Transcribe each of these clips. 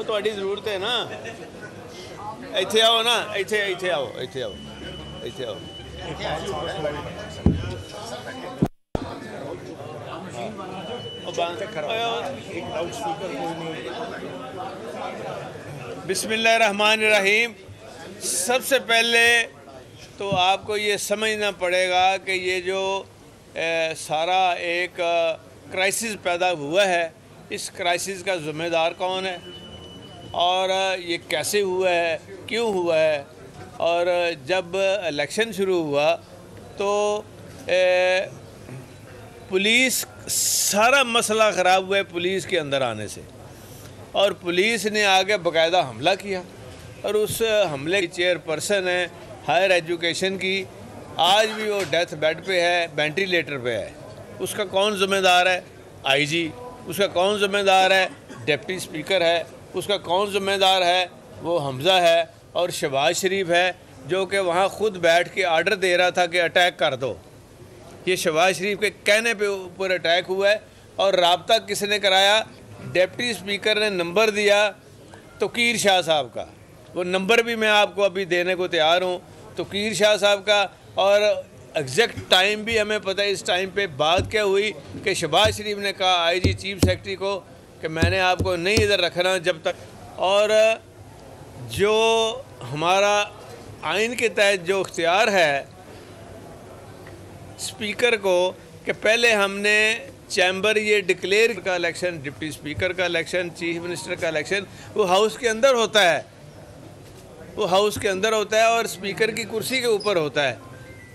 ਤੁਹਾਡੀ ਜ਼ਰੂਰਤ ਹੈ ਨਾ ਇੱਥੇ ਆਓ ਨਾ ਇੱਥੇ ਆਓ बिस्मिल्लाहिर्रहमानिर्रहीम। सबसे पहले तो आपको ये समझना पड़ेगा कि ये जो सारा एक क्राइसिस पैदा हुआ है, इस क्राइसिस का ज़िम्मेदार कौन है और ये कैसे हुआ है, क्यों हुआ है। और जब इलेक्शन शुरू हुआ तो पुलिस, सारा मसला ख़राब हुआ है पुलिस के अंदर आने से, और पुलिस ने आगे बाकायदा हमला किया और उस हमले की चेयरपर्सन है हायर एजुकेशन की, आज भी वो डेथ बेड पे है, वेंटिलेटर पे है। उसका कौन ज़िम्मेदार है? आईजी। उसका कौन ज़िम्मेदार है? डिप्टी स्पीकर है। उसका कौन ज़िम्मेदार है? वो हमज़ा है और शहबाज शरीफ है, जो कि वहाँ ख़ुद बैठ के आर्डर दे रहा था कि अटैक कर दो। ये शहबाज शरीफ के कहने पे ऊपर अटैक हुआ है। और राब्ता किसने कराया? डिप्टी स्पीकर ने नंबर दिया तोकीर शाह साहब का, वो नंबर भी मैं आपको अभी देने को तैयार हूँ, तोकीर शाह साहब का। और एग्जैक्ट टाइम भी हमें पता है। इस टाइम पे बात क्या हुई कि शहबाज शरीफ ने कहा आईजी चीफ सेक्रेटरी को कि मैंने आपको नहीं इधर रखना जब तक। और जो हमारा आइन के तहत जो इख्तियार है स्पीकर को कि पहले हमने चैम्बर ये डिक्लेयर का इलेक्शन, डिप्टी स्पीकर का इलेक्शन, चीफ मिनिस्टर का इलेक्शन वो हाउस के अंदर होता है, वो हाउस के अंदर होता है और स्पीकर की कुर्सी के ऊपर होता है।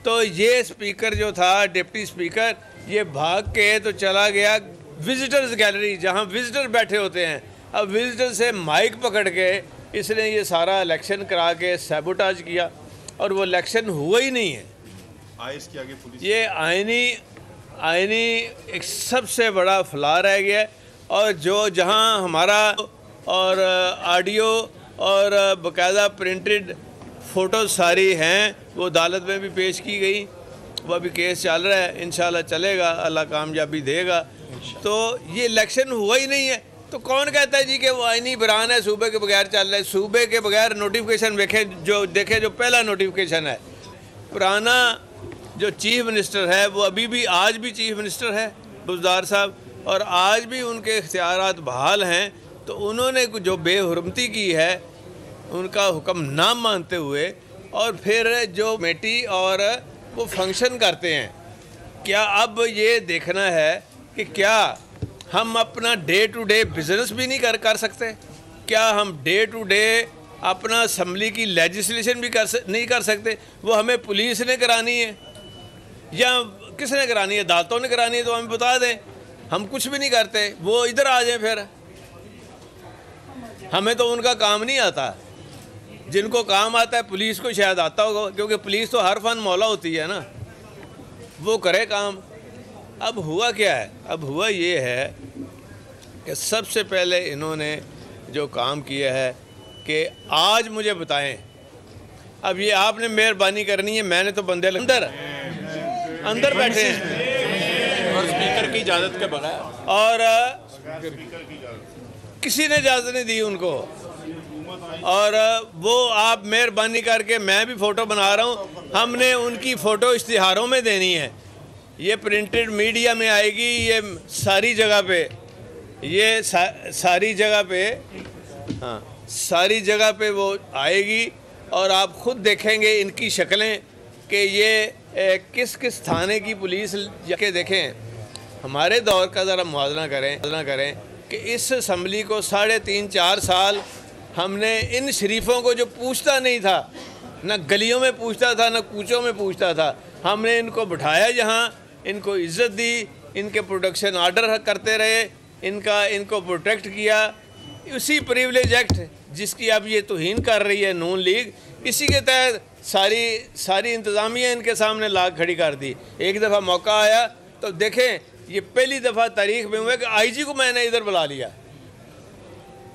तो ये स्पीकर जो था, डिप्टी स्पीकर, ये भाग के तो चला गया विजिटर्स गैलरी जहाँ विजिटर बैठे होते हैं। अब विजिटर से माइक पकड़ के इसने ये सारा इलेक्शन करा के सैबोटाज किया और वो इलेक्शन हुआ ही नहीं है। इसके आगे पुलिस ये आईनी एक सबसे बड़ा फला रह गया है। और जो जहाँ हमारा और ऑडियो और बाकायदा प्रिंटेड फ़ोटो सारी हैं वो अदालत में भी पेश की गई, वो अभी केस चल रहा है, इंशाल्लाह चलेगा, अल्लाह कामयाबी देगा। तो ये इलेक्शन हुआ ही नहीं है। तो कौन कहता है जी कि वो आईनी बयान है, सूबे के बगैर चल रहा है? सूबे के बगैर नोटिफिकेशन देखे जो पहला नोटिफिकेशन है, पुराना जो चीफ मिनिस्टर है वो अभी भी आज भी चीफ मिनिस्टर है बुज़दार साहब, और आज भी उनके इख्तियारात बहाल हैं। तो उन्होंने जो बेहुरमती की है उनका हुक्म ना मानते हुए और फिर जो कमेटी और वो फंक्शन करते हैं, क्या अब ये देखना है कि क्या हम अपना डे टू डे बिज़नेस भी नहीं कर सकते? क्या हम डे टू डे अपना असम्बली की लेजिस्लेशन भी नहीं कर सकते? वो हमें पुलिस ने करानी है या किसने करानी है? अदालतों ने करानी है तो हमें बता दें, हम कुछ भी नहीं करते, वो इधर आ जाए। फिर हमें तो उनका काम नहीं आता, जिनको काम आता है पुलिस को शायद आता होगा, क्योंकि पुलिस तो हर फन मौला होती है ना, वो करे काम। अब हुआ क्या है? अब हुआ ये है कि सबसे पहले इन्होंने जो काम किया है कि आज मुझे बताएं, अब ये आपने मेहरबानी करनी है, मैंने तो बंदे अंदर बैठे हैं और स्पीकर की इजाज़त के बगैर, और किसी ने इजाज़त नहीं दी उनको। और वो आप मेहरबानी करके, मैं भी फ़ोटो बना रहा हूँ, हमने उनकी फ़ोटो इश्तिहारों में देनी है, ये प्रिंटेड मीडिया में आएगी, ये सारी जगह पे, ये सारी जगह पे, हाँ सारी जगह पे वो आएगी। और आप ख़ुद देखेंगे इनकी शक्लें कि ये किस किस थाने की पुलिस जाके देखें। हमारे दौर का ज़रा मुआवजा करें कि इस असम्बली को 3.5-4 साल हमने इन शरीफों को, जो पूछता नहीं था, न गलियों में पूछता था न कूचों में पूछता था, हमने इनको बिठाया जहाँ, इनको इज़्ज़त दी, इनके प्रोटेक्शन आर्डर करते रहे, इनको प्रोटेक्ट किया। उसी प्रिविलेज एक्ट जिसकी अब ये तौहीन कर रही है नून लीग, इसी के तहत सारी इंतज़ामिया इनके सामने ला खड़ी कर दी। एक दफ़ा मौका आया तो देखें, ये पहली दफ़ा तारीख में हुआ कि आईजी को मैंने इधर बुला लिया।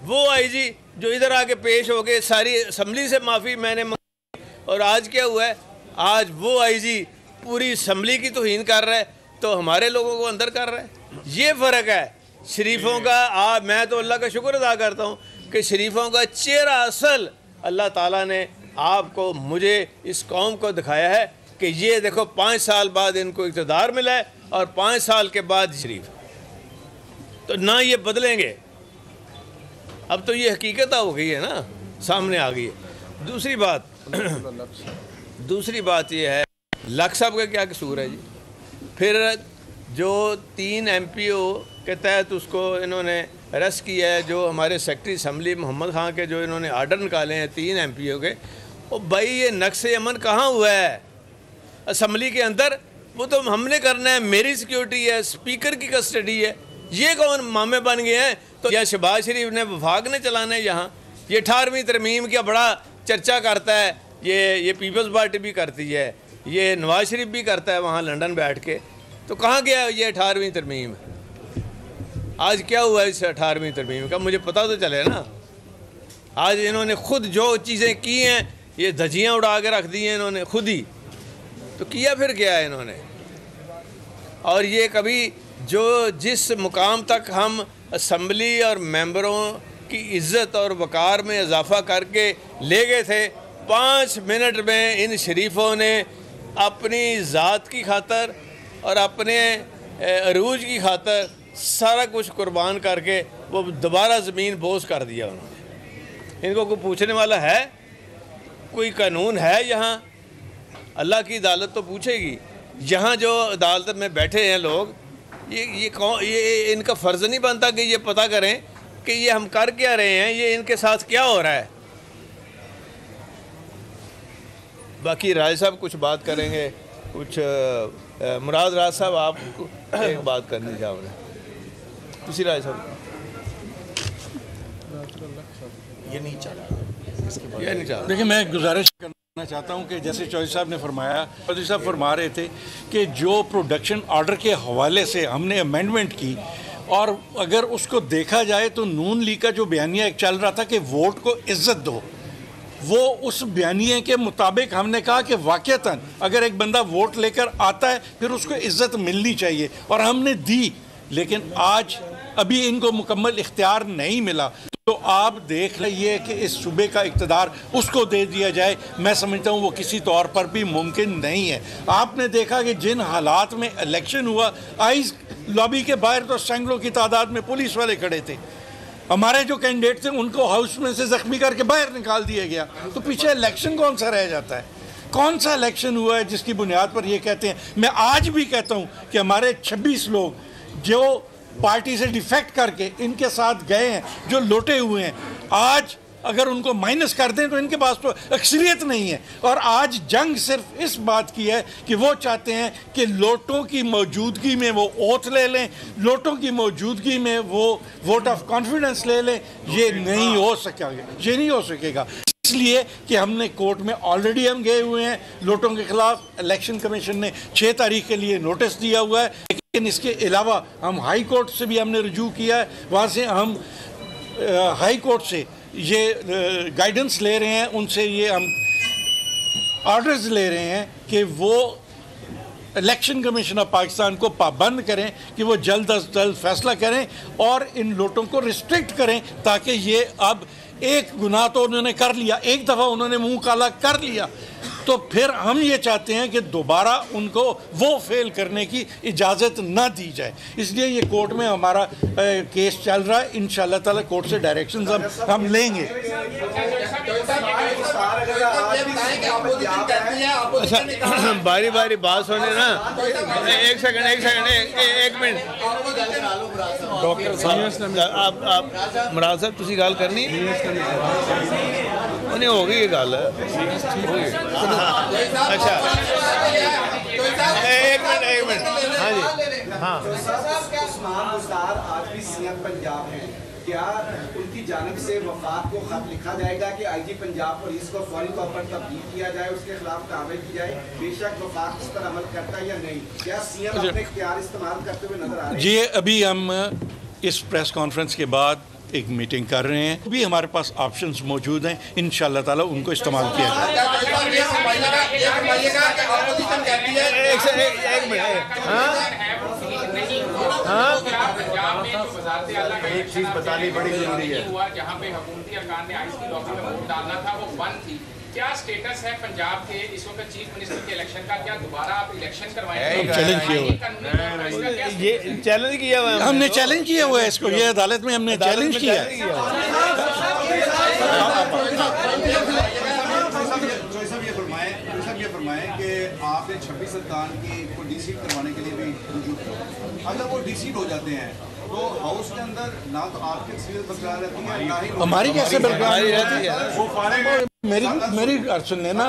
वो आईजी जो इधर आके पेश हो गए, सारी असम्बली से माफ़ी मैंने मांगी, और आज क्या हुआ है? आज वो आईजी पूरी असम्बली की तौहीन कर रहा है तो हमारे लोगों को अंदर कर रहा है। ये फ़र्क है शरीफों का। मैं तो अल्लाह का शुक्र अदा करता हूँ कि शरीफों का चेहरा असल अल्लाह ताला ने आपको, मुझे, इस कौम को दिखाया है कि ये देखो 5 साल बाद इनको इक़्तिदार मिला है और 5 साल के बाद शरीफ, तो ना ये बदलेंगे। अब तो ये हकीकत हो गई है ना, सामने आ गई है। दूसरी बात ये है, लख साहब का क्या कसूर है जी? फिर जो 3 MPO के तहत उसको इन्होंने अरेस्ट किया है, जो हमारे सेक्रेटरी असम्बली मोहम्मद खान के जो इन्होंने आर्डर निकाले हैं 3 MPO के, ओ भाई ये नक्शे अमन कहाँ हुआ है असम्बली के अंदर? वो तो हमने करना है, मेरी सिक्योरिटी है, स्पीकर की कस्टडी है, ये कौन मामे बन गए हैं? तो या शहबाज शरीफ ने, वफाक ने चलाना है यहाँ। ये 18वीं तरमीम का बड़ा चर्चा करता है, ये पीपल्स पार्टी भी करती है, ये नवाज शरीफ भी करता है वहाँ लंदन बैठ के। तो कहाँ गया ये 18वीं तरमीम? आज क्या हुआ इस 18वीं तरमीम का, मुझे पता तो चले ना। आज इन्होंने खुद जो चीज़ें की हैं, ये धज्जियाँ उड़ा के रख दी हैं इन्होंने खुद ही, तो किया फिर क्या है इन्होंने? और ये कभी जो जिस मुकाम तक हम असम्बली और मेंबरों की इज़्ज़त और वक़ार में इजाफ़ा करके ले गए थे, 5 मिनट में इन शरीफों ने अपनी ज़ात की खातर और अपने अरूज की खातर सारा कुछ कुर्बान करके वो दोबारा ज़मीन बोझ कर दिया उन्होंने। इनको कोई पूछने वाला है? कोई कानून है यहाँ? अल्लाह की अदालत तो पूछेगी। यहाँ जो अदालत में बैठे हैं लोग, ये कौन, ये इनका फ़र्ज़ नहीं बनता कि ये पता करें कि ये हम कर क्या रहे हैं, ये इनके साथ क्या हो रहा है? बाकी राज साहब कुछ बात करेंगे, कुछ मुराद राज साहब आप एक बात करनी चाह रहे हैं, किसी राज साहब ये नहीं चाह रहा। देखिए, मैं गुजारिश करना चाहता हूं कि जैसे चौधरी साहब ने फरमाया, चौधरी साहब फरमा रहे थे कि जो प्रोडक्शन ऑर्डर के हवाले से हमने अमेंडमेंट की, और अगर उसको देखा जाए तो नून लीग का जो बयानिया एक चल रहा था कि वोट को इज्जत दो, वो उस बयानिए के मुताबिक हमने कहा कि वाक़तन अगर एक बंदा वोट लेकर आता है फिर उसको इज्जत मिलनी चाहिए, और हमने दी। लेकिन आज अभी इनको मुकम्मल इख्तियार नहीं मिला, तो आप देख लीजिए कि इस सूबे का इक़्तिदार उसको दे दिया जाए, मैं समझता हूँ वो किसी तौर पर भी मुमकिन नहीं है। आपने देखा कि जिन हालात में इलेक्शन हुआ, आइस लॉबी के बाहर तो सैकड़ों की तादाद में पुलिस वाले खड़े थे, हमारे जो कैंडिडेट थे उनको हाउस में से ज़ख्मी करके बाहर निकाल दिया गया। तो पीछे इलेक्शन कौन सा रह जाता है? कौन सा इलेक्शन हुआ है जिसकी बुनियाद पर ये कहते हैं? मैं आज भी कहता हूँ कि हमारे 26 लोग जो पार्टी से डिफेक्ट करके इनके साथ गए हैं, जो लौटे हुए हैं, आज अगर उनको माइनस कर दें तो इनके पास तो अक्सरियत नहीं है। और आज जंग सिर्फ इस बात की है कि वो चाहते हैं कि लोटों की मौजूदगी में वो ओथ ले लें, लोटों की मौजूदगी में वो वोट ऑफ कॉन्फिडेंस ले लें। ये नहीं हो सकेगा, ये नहीं हो सकेगा, इसलिए कि हमने कोर्ट में ऑलरेडी हम गए हुए हैं लोटों के खिलाफ। इलेक्शन कमीशन ने 6 तारीख के लिए नोटिस दिया हुआ है, लेकिन इसके अलावा हम हाई कोर्ट से भी हमने रुजू किया है, वहाँ से हम हाई कोर्ट से ये गाइडेंस ले रहे हैं, उनसे ये हम ऑर्डर्स ले रहे हैं कि वो इलेक्शन कमीशन ऑफ पाकिस्तान को पाबंद करें कि वो जल्द अज जल्द फैसला करें और इन लोटों को रिस्ट्रिक्ट करें, ताकि ये अब एक गुनाह तो उन्होंने कर लिया, एक दफ़ा उन्होंने मुंह काला कर लिया, तो फिर हम ये चाहते हैं कि दोबारा उनको वो फेल करने की इजाज़त ना दी जाए। इसलिए ये कोर्ट में हमारा केस चल रहा है। इंशाअल्लाह ताला कोर्ट से डायरेक्शंस हम लेंगे। अच्छा, बारी बारी बात सुने ना, एक सेकंड, एक मिनट। डॉक्टर साहब, आप मुराद साहब तुसी गल करनी नहीं होगी, ये गल अच्छा, एक मिनट, हाँ जी, हाँ। उस्मान बुज़दार आज भी सीएम पंजाब हैं, क्या उनकी जानिब से वफाक को खत लिखा जाएगा कि आईजी पंजाब पुलिस को फौरी तौर पर तब्दील किया जाए, उसके खिलाफ कार्रवाई की जाए, बेशक वफाक उस पर अमल करता है या नहीं? क्या सीएम अपने इख्तियार इस्तेमाल करते हुए नजर आ रहे हैं? जी, अभी हम इस प्रेस कॉन्फ्रेंस के बाद एक मीटिंग कर रहे हैं, अभी हमारे पास ऑप्शंस मौजूद हैं, इंशाअल्लाह ताला उनको इस्तेमाल किया जाए। हाँ पंजाब में जो वज़ारत आला का एक चीज़ बतानी बड़ी जरूरी है। हुआ जहाँ पे हुकूमती अरकान ने आइस की लॉबी में वोट डालना था वो बंद थी। क्या स्टेटस है पंजाब के इस वक्त चीफ मिनिस्टर के इलेक्शन का? क्या दोबारा आप इलेक्शन करवाएंगे? चैलेंज किया हुआ ये चैलेंज किया हुआ है हमने चैलेंज किया हुआ है इसको, ये अदालत में हमने चैलेंज किया है। ये फरमाएं कि आपने 26 अरकान की को डीसीट करवाने के लिए भी रुजू किया। अगर वो डीसीट हो जाते हैं तो हाउस के अंदर ना तो आपकी अक्सरियत बरकरार रहती है, ना ही हमारी कैसे बरकरार रहती है? मेरी सुनने ना,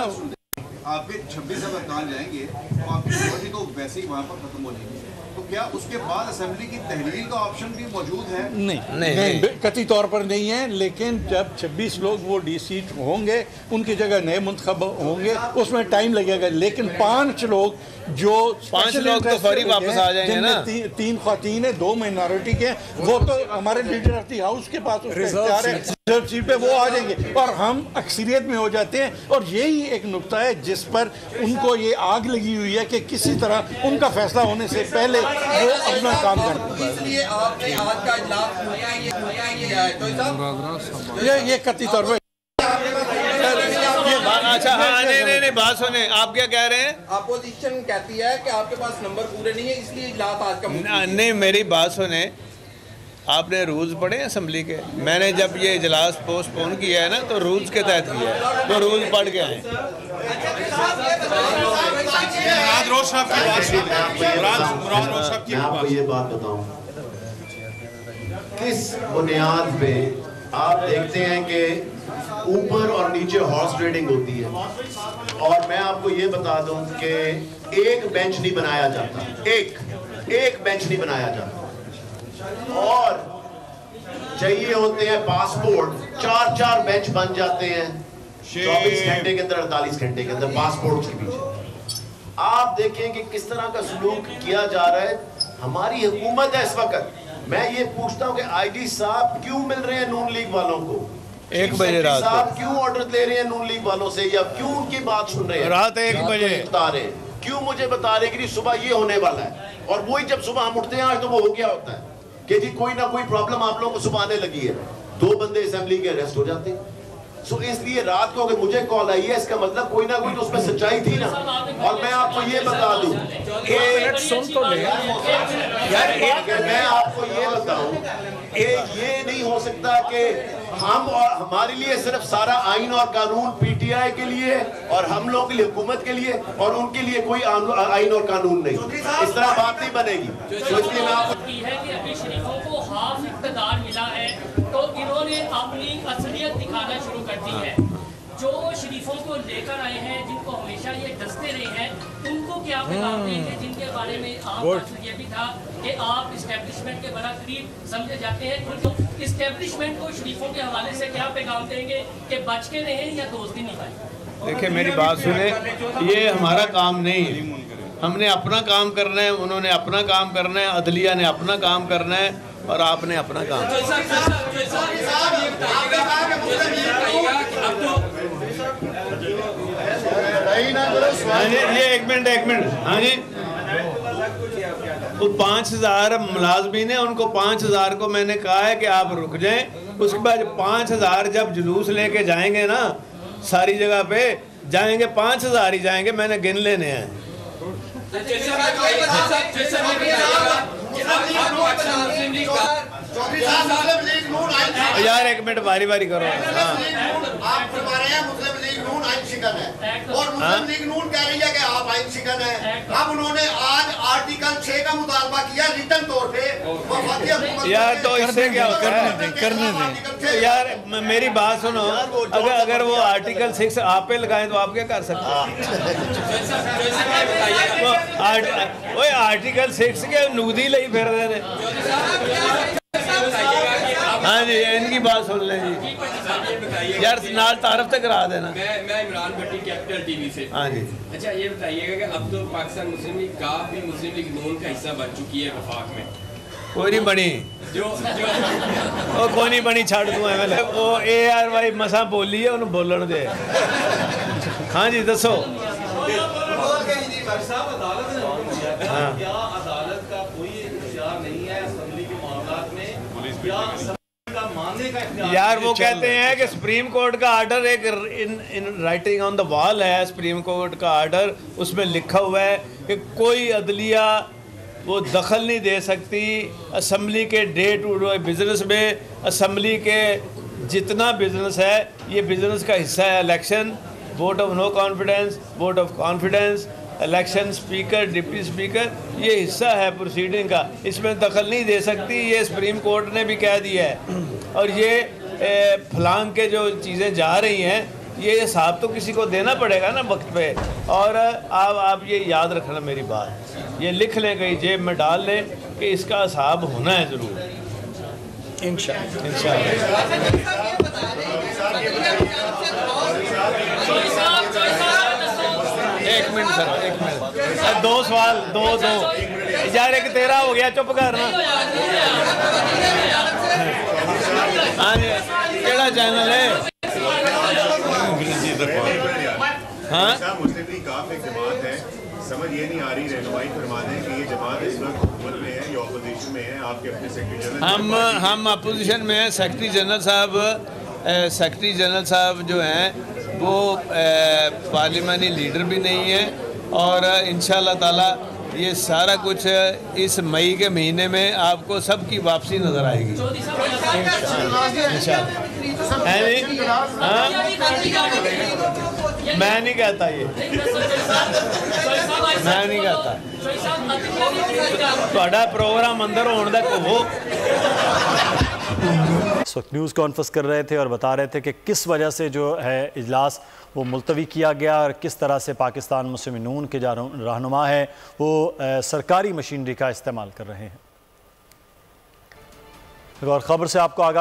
आपके 26 अरकान जाएंगे तो आपकी मेजॉरिटी तो वैसे ही वहाँ पर खत्म हो जाएगी। तो क्या उसके बाद असेंबली की तहरीर का ऑप्शन भी मौजूद है? नहीं, कतई तौर पर नहीं है। लेकिन जब 26 लोग वो डीसीट होंगे, उनकी जगह नए मुंतखब होंगे, उसमें टाइम लगेगा। लेकिन 5 लोग जो 5 लोग तो फौरी वापस आ जाएंगे ना। 3 ख्वातीन है, 2 माइनॉरिटी के, वो तो हमारे लीडर ऑफ द हाउस के पास इख्तियार है, रिजर्व सीट पे वो आ जाएंगे और हम अक्सरियत में हो जाते हैं। और यही एक नुक्ता है जिस पर उनको ये आग लगी हुई है कि किसी तरह उनका फैसला होने से पहले वो अपना काम करते हैं। इसलिए आपने आज का इजलास ये कतई तौर पर अच्छा हाँ नहीं बात सुने, आप क्या कह रहे हैं? अपोजिशन कहती है कि आपके पास नंबर पूरे नहीं है, इसलिए इजलास आज का नहीं, मेरी बात सुने, आपने रूल्स पढ़े हैं असेंबली के? मैंने जब ये इजलास पोस्टपोन किया है ना तो रूल्स के तहत किया है, तो रूल्स पढ़ के आए। मैं आपको ये बात बताऊं, किस बुनियाद पे आप देखते हैं कि ऊपर और नीचे हॉर्स ट्रेडिंग होती है? और मैं आपको ये बता दूं कि एक बेंच नहीं बनाया जाता, एक बेंच नहीं बनाया जाता, और चाहिए होते हैं पासपोर्ट, 4 बेंच बन जाते हैं 24 घंटे के अंदर, 48 घंटे के अंदर पासपोर्ट के पीछे। आप देखें कि किस तरह का सलूक किया जा रहा है। हमारी हुकूमत है इस वक्त, मैं ये पूछता हूँ कि आईजी साहब क्यों मिल रहे हैं नून लीग वालों को? 1 बजे रात साहब क्यों ऑर्डर ले रहे हैं नून लीग वालों से, या क्यों उनकी बात सुन रहे हैं? रात 1 बजे बता रहे हैं, क्यों मुझे बता रहे कि सुबह ये होने वाला है, और वही जब सुबह हम उठते हैं आज तो वो हो गया होता है कि जी कोई ना कोई प्रॉब्लम आप लोगों को सुबह आने लगी है, 2 बंदे असेंबली के अरेस्ट हो जाते हैं। सो इसलिए रात को अगर मुझे कॉल आई है, इसका मतलब कोई ना कोई तो उसमें सच्चाई थी ना। और मैं आपको ये बता दूं कि मैं आपको ये बताऊं कि ये नहीं हो सकता कि हम और हमारे लिए सिर्फ सारा आइन और कानून पीटीआई के लिए और हम लोगों के लिए हुकूमत के लिए, और उनके लिए कोई आइन और कानून नहीं। इस तरह बात नहीं बनेगी। तो इसलिए मैं आपको शरीफों को हाफ इक़्तिदार मिला है तो इन्होंने अपनी असलियत दिखाना शुरू कर दी है। जो शरीफों को लेकर आए हैं, जिनको हमेशा ये डसते रहे हैं, उनको क्या पैगाम देंगे, जिनके बारे में आपका ये भी था कि आप इस्टेब्लिशमेंट के बड़ा करीब समझे जाते हैं, तो इस्टेब्लिशमेंट को शरीफों के हवाले से क्या पैगाम देंगे कि बच के रहें या दोस्ती निभाएं? देखिए मेरी बात सुने, ये हमारा काम नहीं है, हमने अपना काम करना है, उन्होंने अपना काम करना है, अदलिया ने अपना काम करना है, और आपने अपना काम। ये एक मिनट हाँ जी, वो 5000 मुलाजमीन है, उनको 5000 को मैंने कहा है कि आप रुक जाएं। उसके बाद 5000 जब जुलूस लेके जाएंगे ना, सारी जगह पे जाएंगे, 5000 ही जाएंगे, मैंने गिन लेने हैं। यार 1 मिनट बारी बारी करो। हाँ। आप फरमा रहे हैं मुस्लिम लीग नून आइन शिकन है, और मुस्लिम लीग नून कह रही है कि आप आइन शिकन है। अब उन्होंने आज आर्टिकल 6 का मुतालबा किया रिटर्न तौर पे। यार तो इससे क्या करने दें यार, मेरी बात सुनो, अगर वो आर्टिकल 6 आप पे लगाएं तो आप क्या कर सकते हैं? वो आर्टिकल 6 के नुकदी ले फिर रहे थे। हाँ जी, इनकी बात सुन लें जी यार, नाल तारफ तक करा देना। मैं इमरान भट्टी कैपिटल टीवी से। हाँ जी। अच्छा ये बताइएगा कि अब तो पाकिस्तान मुस्लिम लीग काफ भी मुस्लिम लीग नून का हिस्सा बन चुकी है वफाक में, कोई नहीं बनी, जो वो कोई नहीं बनी, छड़ दूँ एवं वो ARY मसा बोली है, उन्हें बोलन दे। हाँ जी दसो। अदालत का कोई इख्तियार नहीं है यार वो कहते हैं कि सुप्रीम कोर्ट का आर्डर एक in writing on the wall है, सुप्रीम कोर्ट का आर्डर, उसमें लिखा हुआ है कि कोई अदलिया वो दखल नहीं दे सकती असम्बली के डे टू डे बिजनेस में। असम्बली के जितना बिजनेस है ये बिजनेस का हिस्सा है। Election, vote of no confidence, vote of confidence, election speaker, deputy speaker, ये हिस्सा है प्रोसीडिंग का, इसमें दखल नहीं दे सकती। ये सुप्रीम कोर्ट ने भी कह दिया है। और ये फलांग के जो चीज़ें जा रही हैं ये हिसाब तो किसी को देना पड़ेगा ना वक्त पे। और आप ये याद रखना मेरी बात, ये लिख लें कहीं जेब में डाल लें कि इसका हिसाब होना है ज़रूर, एक मिनट सर, एक मिनट, दो सवाल, दो यार, एक तेरा हो गया, चुप करना। हाँ जी, केड़ा चैनल है? हाँ, मुस्लिम लीग काफ एक जमात है, समझ ये नहीं आ रही, रहनुमाई फरमा दें कि ये जमात इस वक्त हुकूमत में है या अपोजिशन में है। आपके अपने सेक्रेटरी जनरल, हम अपोजिशन में हैं। सेक्रेटरी जनरल साहब जो हैं वो पार्लिमानी लीडर भी नहीं है। और इंशाअल्लाह ताला ये सारा कुछ इस मई के महीने में आपको सबकी वापसी नज़र आएगी इंशाअल्लाह। मैं नहीं कहता, ये मैं नहीं कहता। ਤੁਹਾਡਾ प्रोग्राम अंदर होने ਦਾ ਕਹੋ। इस वक्त न्यूज़ कॉन्फ्रेंस कर रहे थे और बता रहे थे कि किस वजह से जो है इजलास वो मुलतवी किया गया और किस तरह से पाकिस्तान मुस्लिम नून के जो रहनुमा हैं वो सरकारी मशीनरी का इस्तेमाल कर रहे हैं। और ख़बर से आपको आगाह